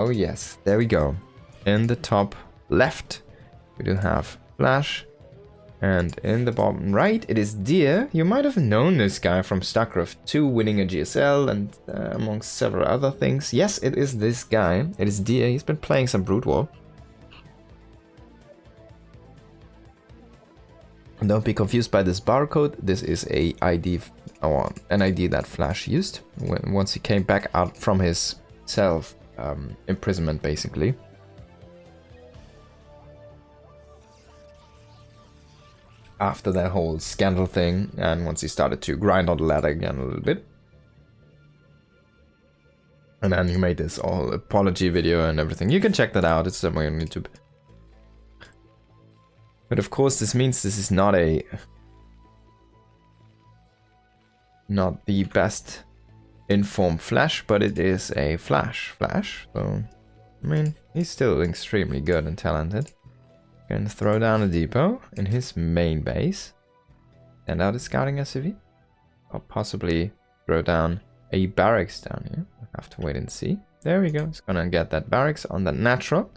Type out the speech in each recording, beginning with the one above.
Oh yes, there we go. In the top left, we do have Flash. And in the bottom right, it is Deer. You might have known this guy from StarCraft 2, winning a GSL and amongst several other things. Yes, it is this guy. It is Deer. He's been playing some Broodwar. And don't be confused by this barcode. This is a ID, or an ID that Flash used once he came back out from his self imprisonment, basically. After that whole scandal thing, and once he started to grind on the ladder again a little bit. And then he made this all apology video and everything. You can check that out, it's somewhere on YouTube. But of course this means this is not the best informed Flash, but it is a Flash. So, I mean, he's still extremely good and talented. Going to throw down a depot in his main base. Send out a scouting SCV. Or possibly throw down a barracks down here. We'll have to wait and see. There we go. He's going to get that barracks on the natural.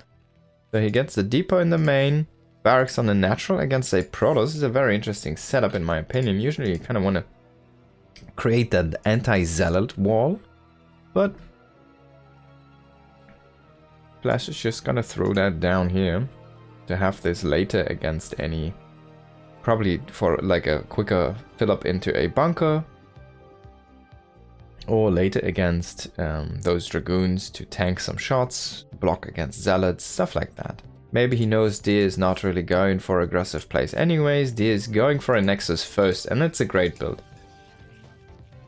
So he gets the depot in the main. Barracks on the natural against a Protoss. This is a very interesting setup in my opinion. Usually you kind of want to create that anti-zealot wall. But Flash is just going to throw that down here. To have this later against any, probably for like a quicker fill up into a bunker, or later against those dragoons to tank some shots, block against zealots, stuff like that. Maybe he knows Deer is not really going for aggressive plays anyways. Deer is going for a Nexus first, and it's a great build.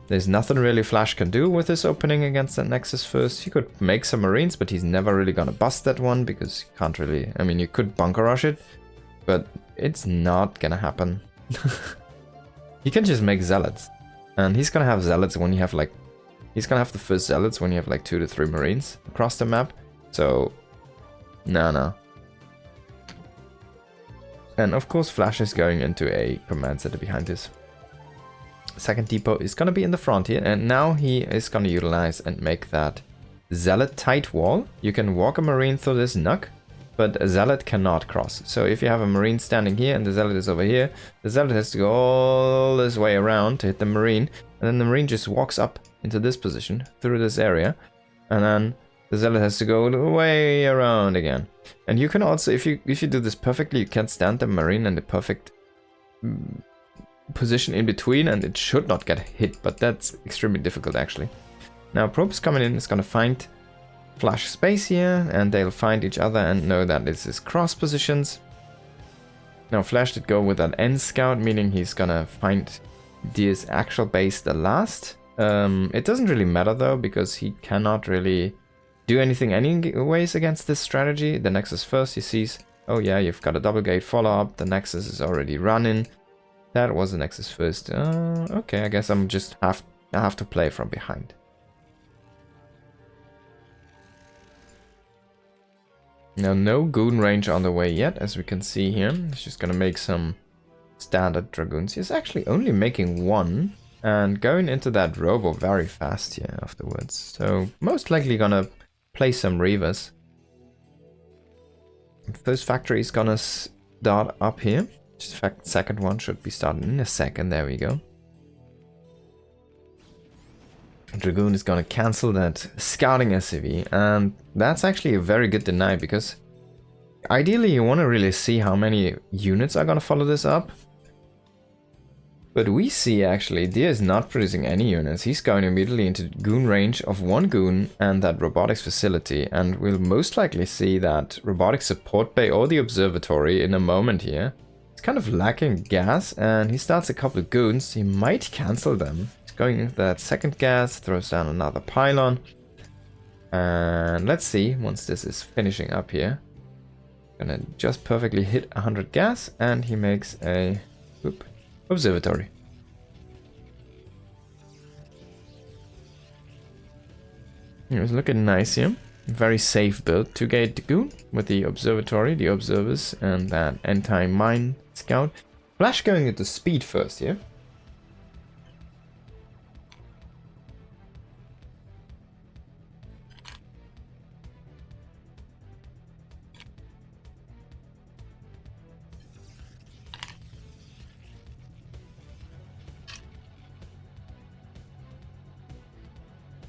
There's nothing really Flash can do with this opening against that Nexus first. He could make some Marines, but he's never really gonna bust that one because you can't really... I mean, you could bunker rush it, but it's not gonna happen. He can just make Zealots. And he's gonna have Zealots when you have like... He's gonna have the first Zealots when you have like 2 to 3 Marines across the map. So, no. And of course Flash is going into a command center behind this. Second depot is going to be in the front here, and now he is going to utilize and make that Zealot tight wall. You can walk a Marine through this nook, but a Zealot cannot cross. So if you have a Marine standing here and the Zealot is over here, the Zealot has to go all this way around to hit the Marine, and then the Marine just walks up into this position through this area, and then the Zealot has to go way around again. And you can also, if you do this perfectly, you can stand the Marine in the perfect position in between, and it should not get hit, but that's extremely difficult actually. Now Probe is coming in, is going to find Flash space here, and they'll find each other and know that this is cross positions. Now Flash did go with an N scout, meaning he's gonna find Deer's actual base the last. It doesn't really matter though, because he cannot really do anything anyways against this strategy. The Nexus first, he sees, oh yeah, you've got a double gate follow up, the Nexus is already running. That was the Nexus first. Okay, I guess I'm just I have to play from behind. Now, no goon range on the way yet, as we can see here. He's just gonna make some standard dragoons. He's actually only making one and going into that robo very fast here afterwards. So most likely gonna play some Reavers. First factory is gonna start up here. In fact, second one should be starting in a second. There we go. Dragoon is gonna cancel that scouting SCV, and that's actually a very good deny, because ideally you want to really see how many units are gonna follow this up. But we see actually Deer is not producing any units. He's going immediately into goon range of one goon and that robotics facility, and we'll most likely see that robotics support bay or the observatory in a moment here. It's kind of lacking gas, and he starts a couple of goons. He might cancel them. He's going into that second gas, throws down another pylon. And let's see, once this is finishing up here. Gonna just perfectly hit 100 gas, and he makes a observatory. It was looking nice here. Very safe build. 2-gate goon with the observatory, the observers, and that anti-mine scout. Flash going into speed first here.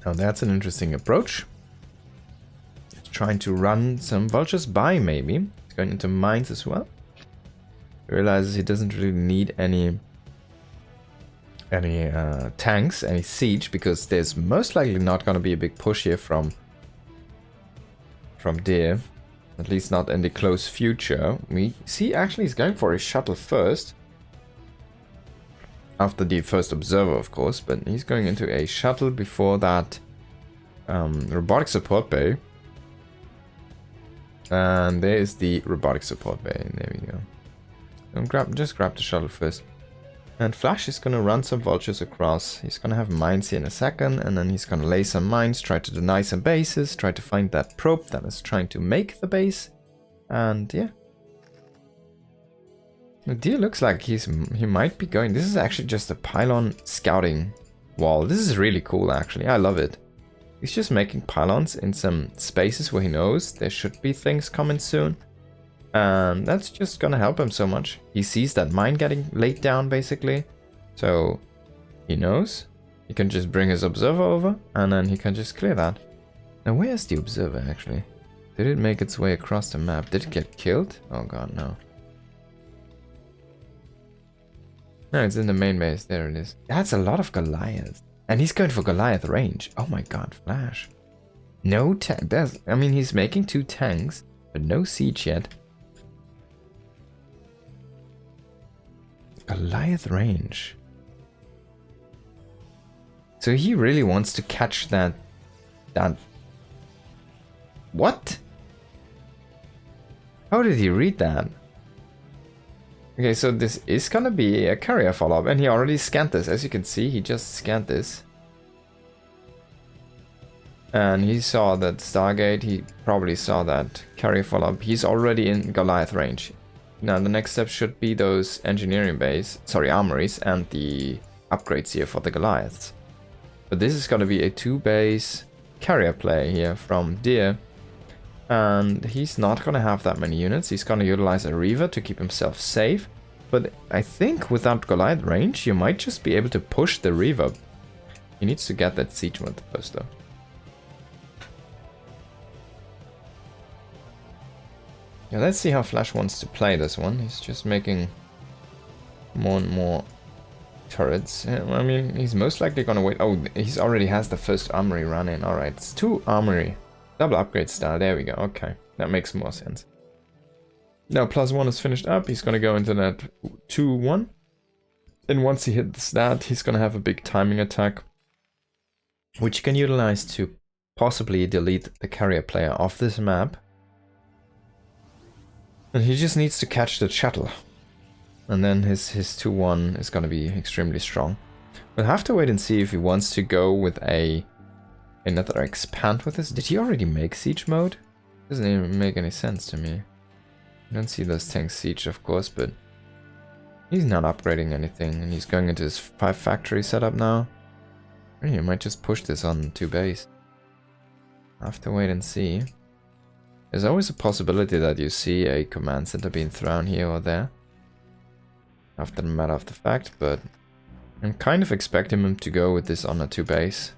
Now that's an interesting approach. He's trying to run some vultures by, maybe. He's going into mines as well. He realizes he doesn't really need any tanks, any siege, because there's most likely not going to be a big push here from Deer. At least not in the close future. We see actually he's going for a shuttle first. After the first observer, of course, but he's going into a shuttle before that robotic support bay. And there is the robotic support bay. There we go. Just grab the shuttle first. And Flash is going to run some vultures across. He's going to have mines here in a second, and then he's going to lay some mines, try to deny some bases, try to find that probe that is trying to make the base. And yeah. The deer looks like he might be going. This is actually just a pylon scouting wall. This is really cool, actually. I love it. He's just making pylons in some spaces where he knows there should be things coming soon. And that's just gonna help him so much. He sees that mine getting laid down, basically. So he knows. He can just bring his observer over, and then he can just clear that. Now, where's the observer, actually? Did it make its way across the map? Did it get killed? Oh god, no. No, it's in the main base. There it is. That's a lot of Goliaths. And he's going for Goliath range. Oh my god, Flash. No tank. I mean, he's making 2 tanks, but no siege yet. Goliath range. So he really wants to catch that... What? How did he read that? Okay, so this is gonna be a carrier follow-up, and he already scanned this. As you can see, he just scanned this. And he saw that Stargate, he probably saw that carrier follow-up. He's already in Goliath range. Now the next step should be those engineering armories, and the upgrades here for the Goliaths. But this is gonna be a 2-base carrier play here from Deer. And he's not going to have that many units. He's going to utilize a Reaver to keep himself safe. But I think without Goliath range, you might just be able to push the Reaver. He needs to get that siege mode first, though. Yeah, let's see how Flash wants to play this one. He's just making more and more turrets. I mean, he's most likely going to wait. Oh, he already has the first armory running. Alright, it's 2 armory. Double upgrade style, there we go, okay. That makes more sense. Now +1 is finished up, he's gonna go into that 2-1. And once he hits that, he's gonna have a big timing attack, which you can utilize to possibly delete the carrier player off this map. And he just needs to catch the shuttle. And then his 2-1 is gonna be extremely strong. We'll have to wait and see if he wants to go with another expand with this. Did he already make siege mode? Doesn't even make any sense to me. I don't see those tanks siege, of course, but he's not upgrading anything, and he's going into his 5 factory setup now. Or he might just push this on 2 base. I'll have to wait and see. There's always a possibility that you see a command center being thrown here or there after the matter of the fact, but I'm kind of expecting him to go with this on a 2 base.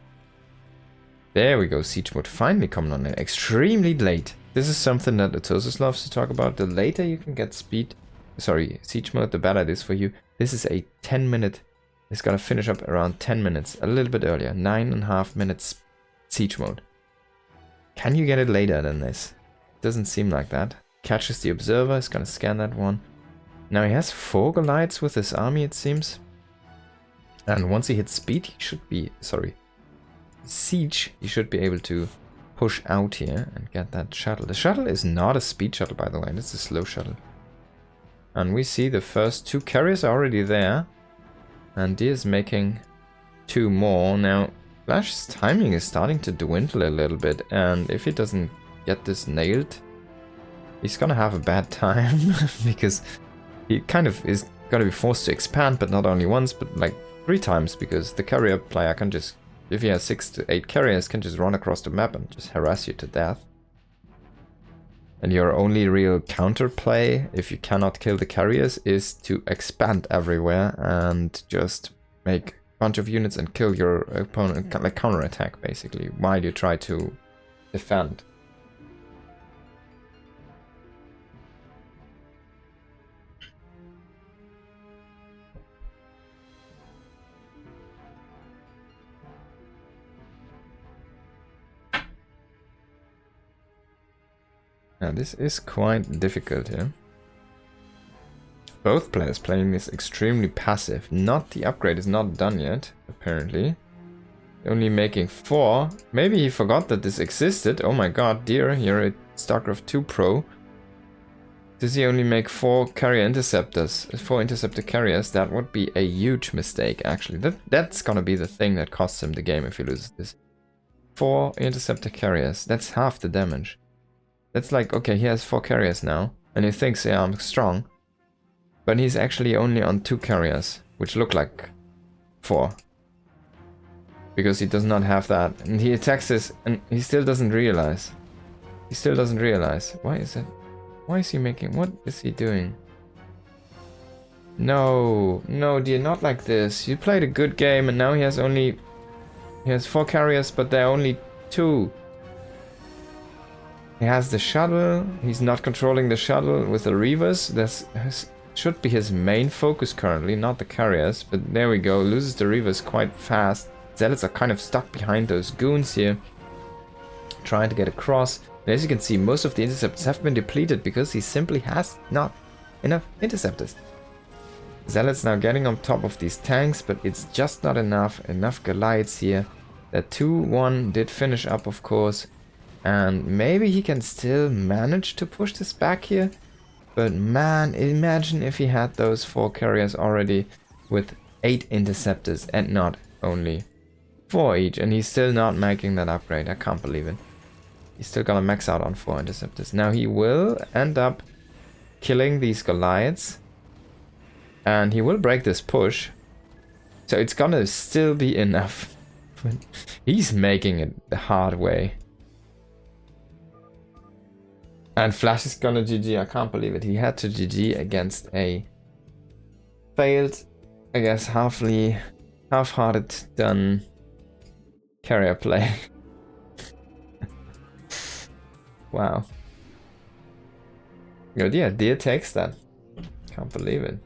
There we go, siege mode finally coming on in extremely late. This is something that Atosis loves to talk about. The later you can get siege mode, the better it is for you. This is a 10-minute, it's gonna finish up around 10 minutes, a little bit earlier, 9.5 minutes siege mode. Can you get it later than this? Doesn't seem like that. Catches the observer, is gonna scan that one. Now he has 4 Goliaths with his army, it seems. And once he hits speed, he should be, siege, you should be able to push out here and get that shuttle. The shuttle is not a speed shuttle, by the way, it's a slow shuttle. And we see the first 2 carriers are already there, and Deer is making 2 more. Now Flash's timing is starting to dwindle a little bit, and if he doesn't get this nailed, he's gonna have a bad time because he kind of is gonna be forced to expand, but not only once, but like 3 times, because the carrier player can just, if he has 6 to 8 carriers, can just run across the map and just harass you to death. And your only real counterplay, if you cannot kill the carriers, is to expand everywhere and just make bunch of units and kill your opponent, like counterattack basically, while you try to defend. Now this is quite difficult here. Both players playing this extremely passive. Not the upgrade is not done yet, apparently. Only making 4. Maybe he forgot that this existed. Oh my god, dear, you're a StarCraft 2 pro. Does he only make 4 carrier interceptors? 4 interceptor carriers? That would be a huge mistake, actually. That's gonna be the thing that costs him the game if he loses this. 4 interceptor carriers. That's half the damage. That's like, okay, he has 4 carriers now. And he thinks, yeah, I'm strong. But he's actually only on 2 carriers, which look like 4. Because he does not have that. And he attacks this, and he still doesn't realize. He still doesn't realize. Why is it? Why is he making... What is he doing? No. No, dear, not like this. You played a good game, and now he has only... He has 4 carriers, but there are only 2. He has the shuttle. He's not controlling the shuttle with the Reavers. That's should be his main focus currently, not the carriers. But there we go. Loses the Reavers quite fast. Zealots are kind of stuck behind those goons here, trying to get across. And as you can see, most of the interceptors have been depleted because he simply has not enough interceptors. Zealots now getting on top of these tanks, but it's just not enough. Enough Goliaths here. That 2-1 did finish up, of course. And maybe he can still manage to push this back here. But man, imagine if he had those 4 carriers already with 8 interceptors and not only 4 each. And he's still not making that upgrade. I can't believe it. He's still gonna max out on 4 interceptors. Now he will end up killing these Goliaths. And he will break this push. So it's gonna still be enough. He's making it the hard way. And Flash is gonna GG, I can't believe it. He had to GG against a failed, I guess, half-hearted done carrier play. Wow. Good, yeah, Deer takes that. Can't believe it.